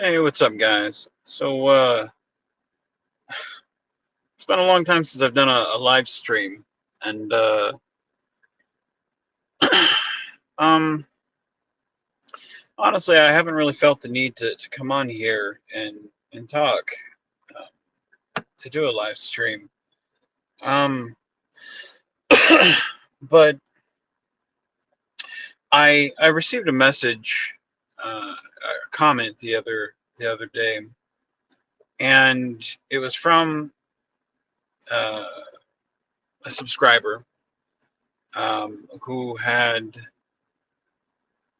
Hey, what's up, guys? It's been a long time since I've done a live stream, and um, honestly, I haven't really felt the need to come on here and talk to do a live stream. Um, but I received a message, a comment the other day, and it was from uh, a subscriber who had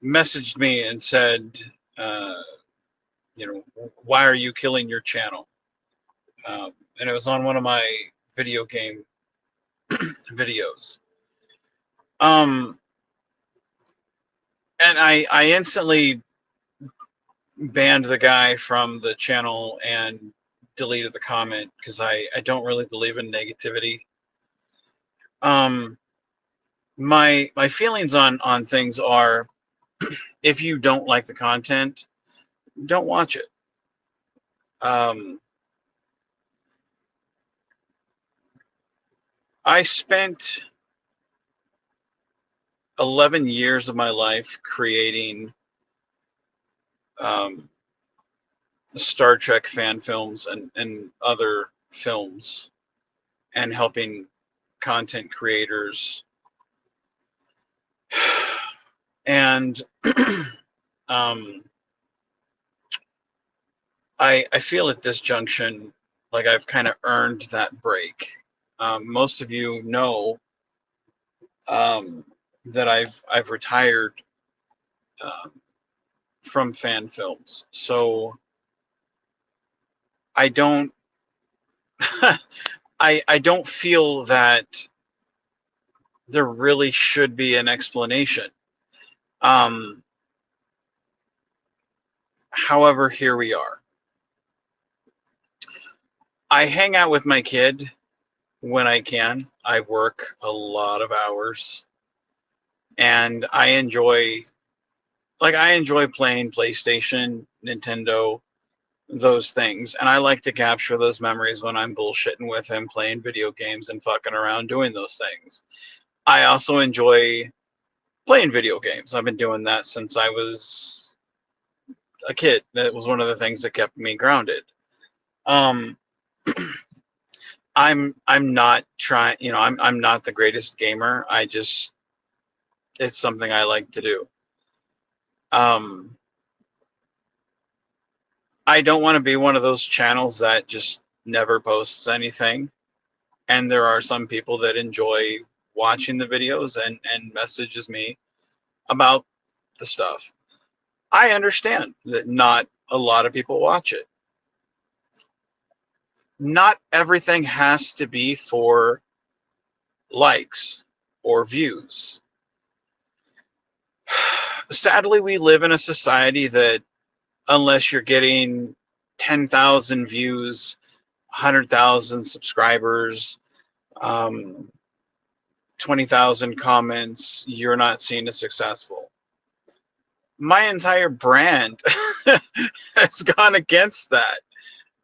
messaged me and said, uh, why are you killing your channel? And it was on one of my video game videos. Um, and I instantly banned the guy from the channel and deleted the comment because I don't really believe in negativity. Um, my feelings on things are, if you don't like the content, don't watch it. Um, I spent 11 years of my life creating um, Star Trek fan films and other films, and helping content creators. And um, I feel at this junction like I've kind of earned that break. Most of you know um, that I've retired um, from fan films, so I don't I don't feel that there really should be an explanation. Um, However, here we are. I hang out with my kid when I can. I work a lot of hours, and I enjoy playing PlayStation, Nintendo, those things. And I like to capture those memories when I'm bullshitting with him, playing video games and fucking around doing those things. I also enjoy playing video games. I've been doing that since I was a kid. That was one of the things that kept me grounded. Um, I'm not trying, I'm not the greatest gamer. It's something I like to do. Um, I don't want to be one of those channels that just never posts anything. And there are some people that enjoy watching the videos and messages me about the stuff. I understand that not a lot of people watch it. Not everything has to be for likes or views. Sadly, we live in a society that, unless you're getting 10,000 views, 100,000 subscribers, um, 20,000 comments, you're not seen as successful. My entire brand has gone against that.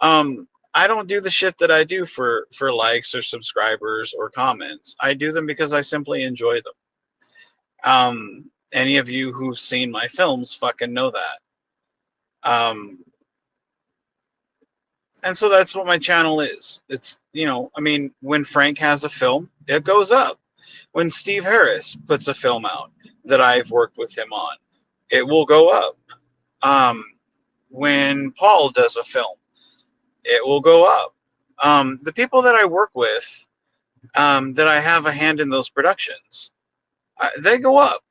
I don't do the shit that I do for likes or subscribers or comments. I do them because I simply enjoy them. Any of you who've seen my films fucking know that. Um, and so that's what my channel is. It's, I mean, when Frank has a film, it goes up. When Steve Harris puts a film out that I've worked with him on, it will go up. Um, when Paul does a film, it will go up. The people that I work with, that I have a hand in those productions, they go up.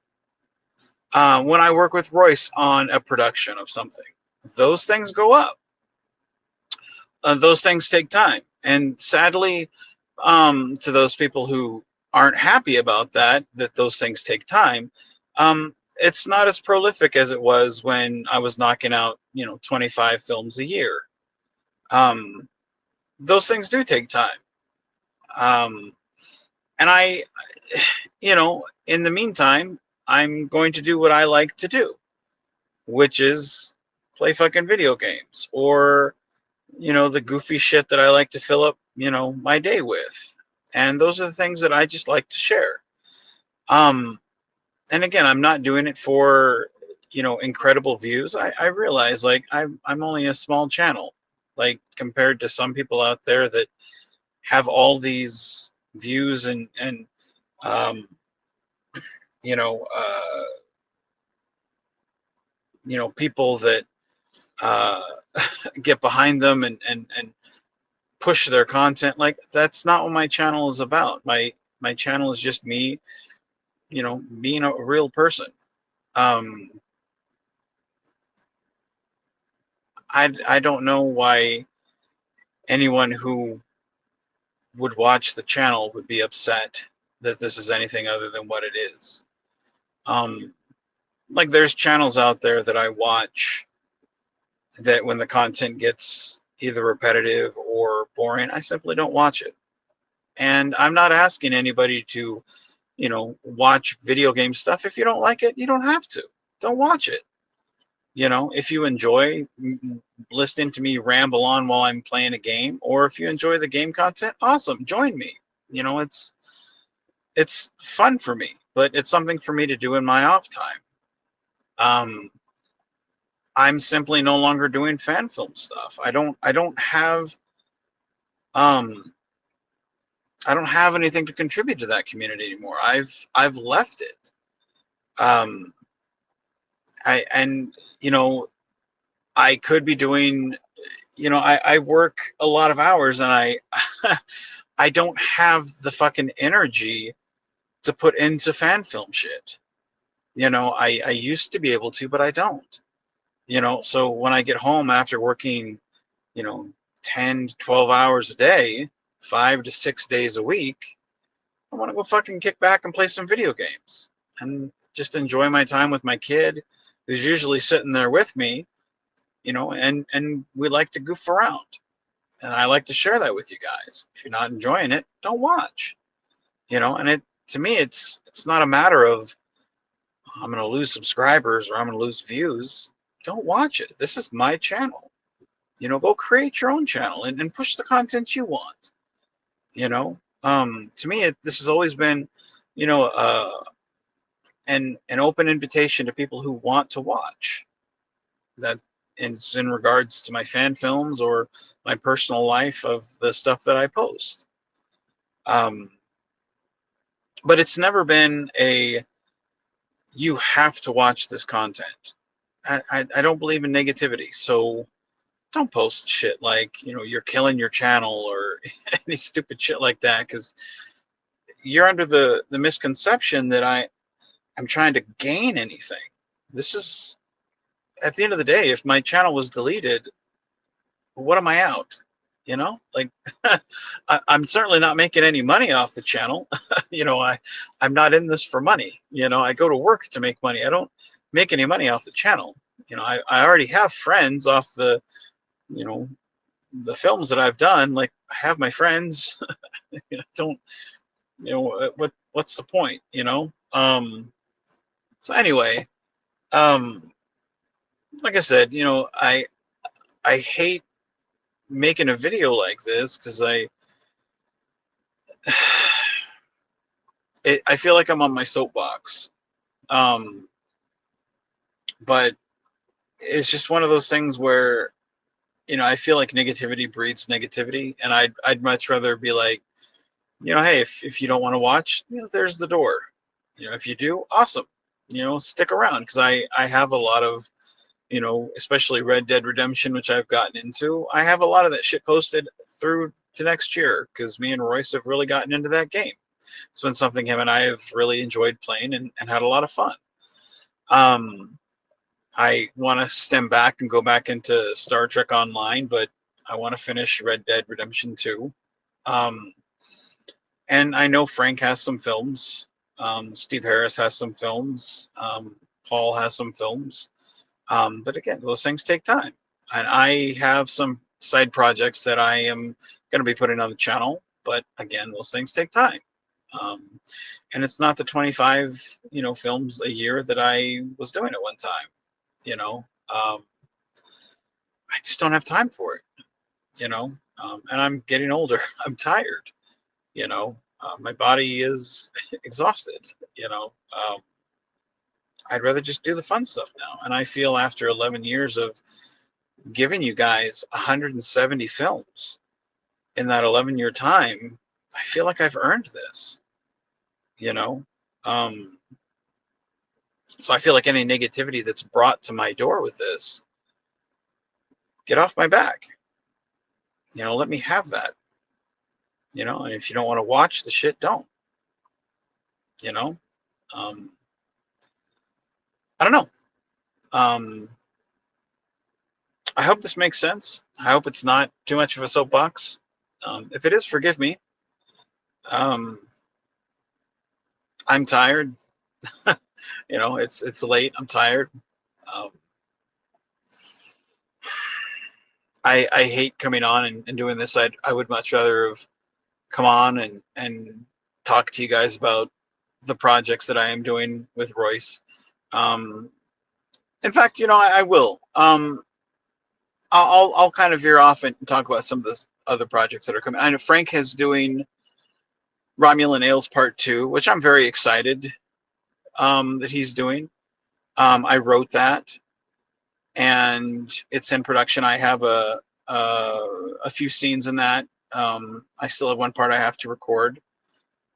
When I work with Royce on a production of something, those things go up. Those things take time. And sadly, to those people who aren't happy about that those things take time, it's not as prolific as it was when I was knocking out, 25 films a year. Um, those things do take time. Um, and in the meantime, I'm going to do what I like to do, which is play fucking video games, or the goofy shit that I like to fill up my day with. And those are the things that I just like to share. um and again, I'm not doing it for incredible views. I realize, like, I'm only a small channel, like, compared to some people out there that have all these views and um you know uh people that uh get behind them and push their content. Like, that's not what my channel is about. My channel is just me, being a real person. um I don't know why anyone who would watch the channel would be upset that this is anything other than what it is. um like, there's channels out there that I watch that when the content gets either repetitive or boring, I simply don't watch it. And I'm not asking anybody to, watch video game stuff. If you don't like it, you don't have to. Don't watch it. If you enjoy listening to me ramble on while I'm playing a game, or if you enjoy the game content, awesome, join me. It's fun for me, but it's something for me to do in my off time. Um, I'm simply no longer doing fan film stuff. Um I don't have anything to contribute to that community anymore. I've left it. Um I and I could be doing, I work a lot of hours, and I I don't have the fucking energy to put into fan film shit. I used to be able to, but I don't. So when I get home after working, you know, 10 to 12 hours a day, 5 to 6 days a week, I want to go fucking kick back and play some video games and just enjoy my time with my kid, who's usually sitting there with me, and we like to goof around. And I like to share that with you guys. If you're not enjoying it, don't watch. And to me, it's not a matter of I'm going to lose subscribers or I'm going to lose views. Don't watch it. This is my channel. Go create your own channel and push the content you want. To me, this has always been, an open invitation to people who want to watch. That is in regards to my fan films or my personal life of the stuff that I post. Um, but it's never been a you have to watch this content. I don't believe in negativity, so don't post shit like you're killing your channel or any stupid shit like that, because you're under the misconception that I'm trying to gain anything. This is, at the end of the day, if my channel was deleted, what am I out? Like, I'm certainly not making any money off the channel. I'm not in this for money. I go to work to make money. I don't make any money off the channel. I already have friends off you know, the films that I've done. Like, I have my friends. Don't, what's the point, So anyway, um, like I said, I hate making a video like this because I feel like I'm on my soapbox. Um, but it's just one of those things where, I feel like negativity breeds negativity, and I'd much rather be like, hey, if you don't want to watch, there's the door. If you do, awesome. Stick around, because I have a lot of, especially Red Dead Redemption, which I've gotten into. I have a lot of that shit posted through to next year because me and Royce have really gotten into that game. It's been something him and I have really enjoyed playing and had a lot of fun. I want to stem back and go back into Star Trek Online, but I want to finish Red Dead Redemption 2. And I know Frank has some films. Steve Harris has some films. Paul has some films. But again, those things take time. And I have some side projects that I am going to be putting on the channel. But again, those things take time. And it's not the 25, films a year that I was doing at one time, you know. Um, I just don't have time for it, you know. And I'm getting older. I'm tired, you know. My body is exhausted, you know. I'd rather just do the fun stuff now. And I feel after 11 years of giving you guys 170 films in that 11-year time, I feel like I've earned this, you know. Um, so I feel like any negativity that's brought to my door with this, get off my back. You know, let me have that. You know, and if you don't want to watch the shit, don't. You know, um, I don't know. Um, I hope this makes sense. I hope it's not too much of a soapbox. If it is, forgive me. Um, I'm tired. You know, it's late. I'm tired. Um, I hate coming on and doing this. I would much rather have come on and talk to you guys about the projects that I am doing with Royce. Um, in fact, you know, I will. I'll kind of veer off and talk about some of the other projects that are coming. I know Frank is doing Romulan Ales Part 2, which I'm very excited that he's doing. I wrote that, and it's in production. I have a few scenes in that. I still have one part I have to record.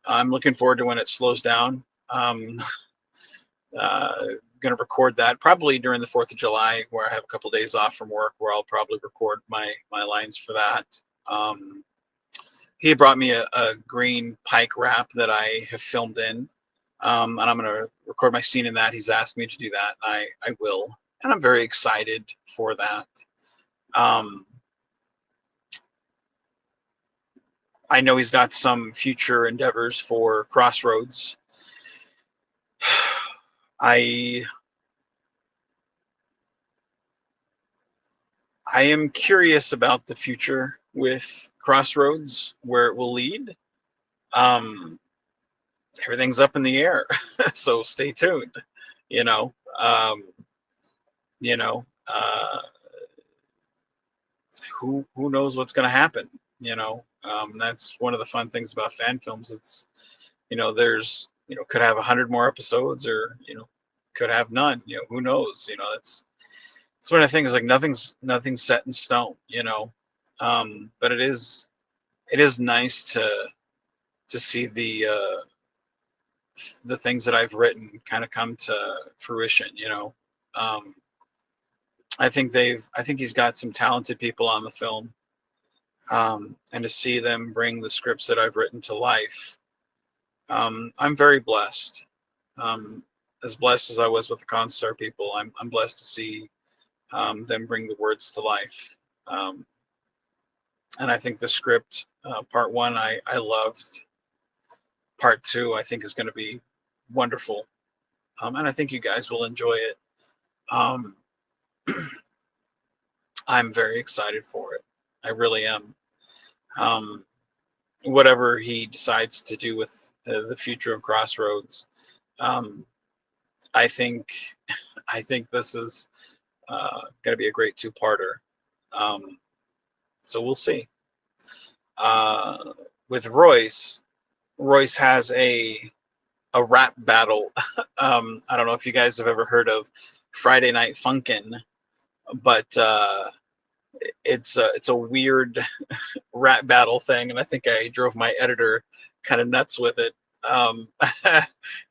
I'm looking forward to when it slows down. Going to record that probably during the 4th of July, where I have a couple days off from work, where I'll probably record my lines for that. He brought me a green pike wrap that I have filmed in, and I'm going to record my scene in that. He's asked me to do that. I will, and I'm very excited for that. I know he's got some future endeavors for Crossroads. I am curious about the future with Crossroads, where it will lead. Um, Everything's up in the air, so stay tuned. You know, um, you know, uh, who knows what's going to happen? You know, that's one of the fun things about fan films. It's, you know, there's, you know, could have 100 more episodes, or, you know, could have none. You know, who knows? You know, it's one of the things, like nothing's set in stone. You know, but it is nice to see the things that I've written kind of come to fruition. You know, um, I think he's got some talented people on the film, and to see them bring the scripts that I've written to life, I'm very blessed. Um, as blessed as I was with the Constar people, I'm blessed to see them bring the words to life. Um, and I think the script, part one, I loved. Part two, I think, is going to be wonderful, and I think you guys will enjoy it. Um, I'm very excited for it. I really am. Um, Whatever he decides to do with the future of Crossroads, um, I think I think this is going to be a great two-parter. Um, so we'll see. Uh, with Royce, Royce has a rap battle. I don't know if you guys have ever heard of Friday Night Funkin', but it's a weird rap battle thing, and I think I drove my editor kind of nuts with it. Um,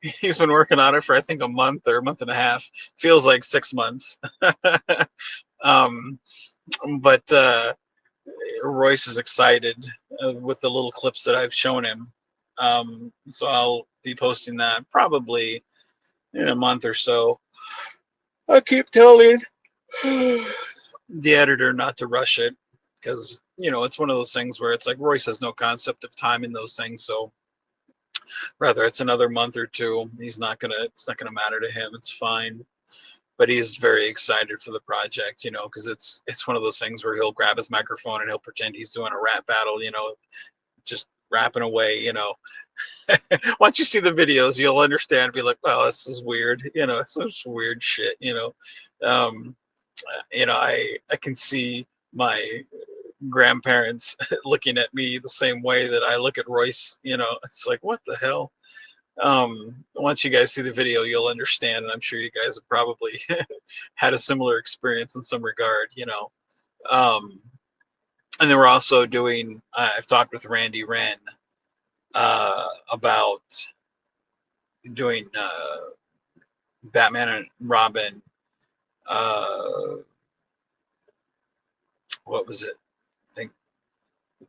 he's been working on it for, I think, a month or a month and a half. Feels like 6 months. um, but Royce is excited with the little clips that I've shown him. So I'll be posting that probably in a month or so. I keep telling the editor not to rush it, because, you know, it's one of those things where it's like Royce has no concept of time in those things. So rather it's another month or two, it's not gonna matter to him. It's fine. But he's very excited for the project, you know, because it's one of those things where he'll grab his microphone and he'll pretend he's doing a rap battle, you know, just rapping away, you know. Once you see the videos, you'll understand. Be like, well, this is weird, you know, it's such weird shit, you know. I can see my grandparents looking at me the same way that I look at Royce. It's like, what the hell? Once you guys see the video, you'll understand, and I'm sure you guys have probably had a similar experience in some regard. Um, and then we're also doing. I've talked with Randy Wren about doing Batman and Robin. Uh, what was it? I think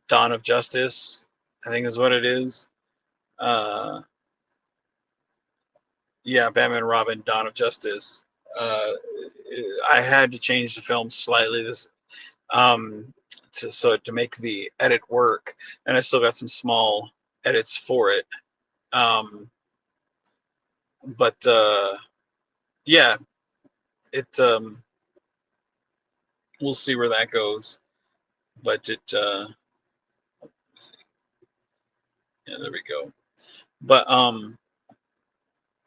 Dawn of Justice. I think is what it is. Uh, yeah, Batman and Robin, Dawn of Justice. Uh, I had to change the film slightly um, to make the edit work, and I still got some small edits for it. Um, but yeah, it we'll see where that goes. But yeah, there we go. But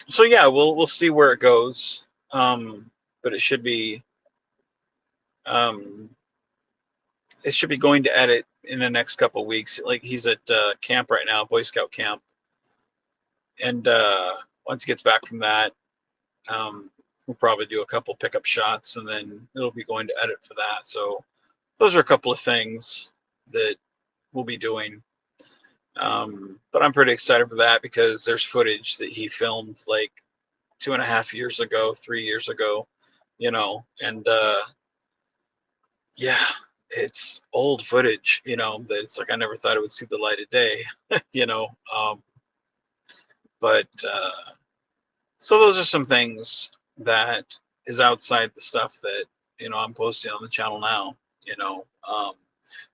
so yeah, we'll see where it goes. But um, it should be going to edit in the next couple of weeks. Like he's at camp right now, Boy Scout camp, and once he gets back from that, we'll probably do a couple pickup shots, and then it'll be going to edit for that. So those are a couple of things that we'll be doing. But I'm pretty excited for that because there's footage that he filmed like 2.5 years ago, 3 years ago, and yeah, it's old footage, that it's like I never thought it would see the light of day, you know. But so those are some things that is outside the stuff that I'm posting on the channel now, you know.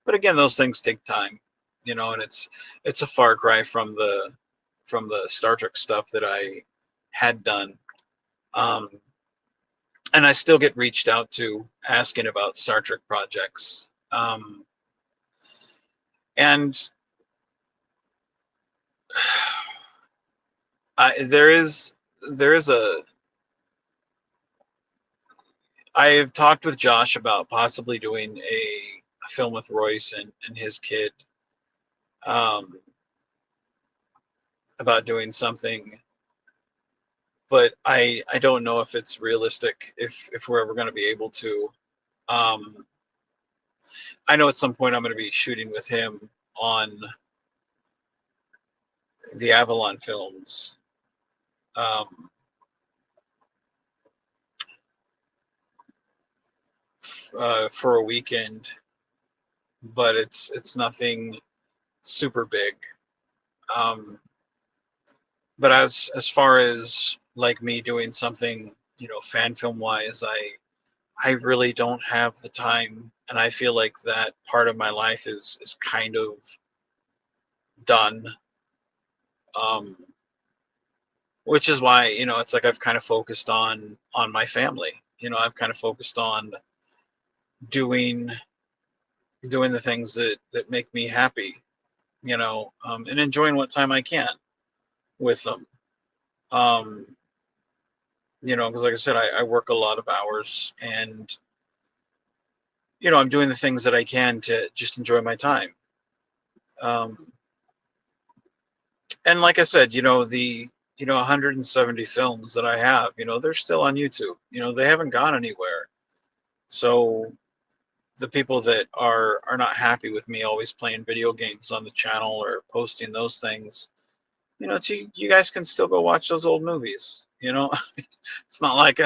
But again, those things take time, and it's a far cry from the Star Trek stuff that I had done. Um, and I still get reached out to asking about Star Trek projects. And there is a I've talked with Josh about possibly doing a film with Royce and his kid, um, about doing something, but I don't know if it's realistic if we're ever going to be able to. Um, I know at some point I'm going to be shooting with him on the Avalon films. Um, for a weekend, but it's nothing super big. Um, but as far as like me doing something, fan film wise, I really don't have the time, and I feel like that part of my life is kind of done. Um, which is why it's like I've kind of focused on my family. I've kind of focused on doing doing the things that make me happy, and enjoying what time I can with them. Um, because like I said, I work a lot of hours, and I'm doing the things that I can to just enjoy my time. Um, and like I said, the 170 films that I have, they're still on YouTube. They haven't gone anywhere. So the people that are not happy with me always playing video games on the channel or posting those things, you guys can still go watch those old movies. It's not like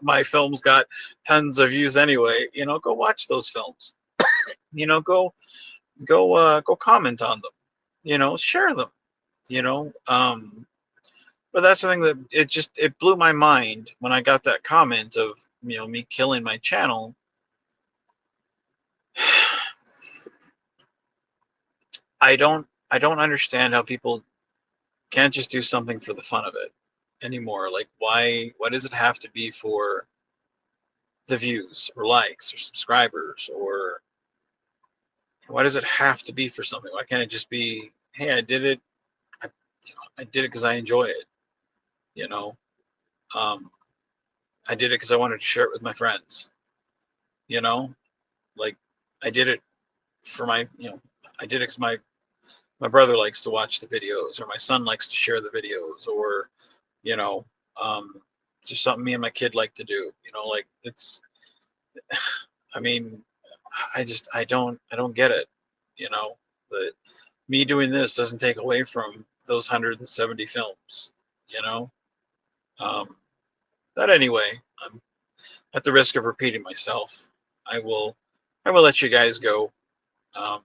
my films got tons of views anyway. Go watch those films. Go comment on them. Share them. You know, um, but that's the thing that it blew my mind when I got that comment of me killing my channel. I don't understand how people can't just do something for the fun of it anymore. Like why does it have to be for the views or likes or subscribers, or why does it have to be for something? Why can't it just be, hey, I did it. I did it because I enjoy it. You know, um, I did it because I wanted to share it with my friends. you know, like I did it for my, I did it because my brother likes to watch the videos, or my son likes to share the videos, or you know, um, just something me and my kid like to do. Like it's, I mean, I don't get it. But me doing this doesn't take away from those 170 films. You know, um, but anyway, I'm at the risk of repeating myself. I will, I will let you guys go. Um,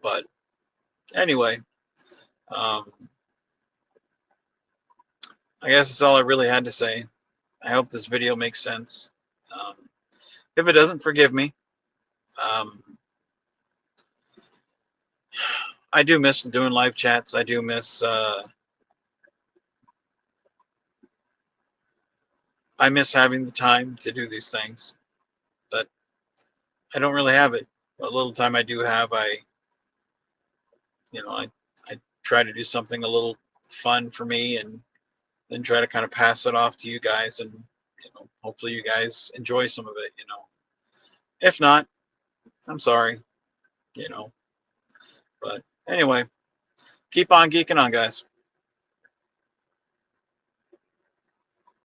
but anyway, um, I guess that's all I really had to say. I hope this video makes sense. Um, if it doesn't, forgive me. Um, I do miss doing live chats. I do miss. I miss having the time to do these things, but I don't really have it. What little time I do have, I try to do something a little fun for me, and then try to kind of pass it off to you guys, and hopefully you guys enjoy some of it. If not, I'm sorry. You know, but anyway, keep on geeking on, guys.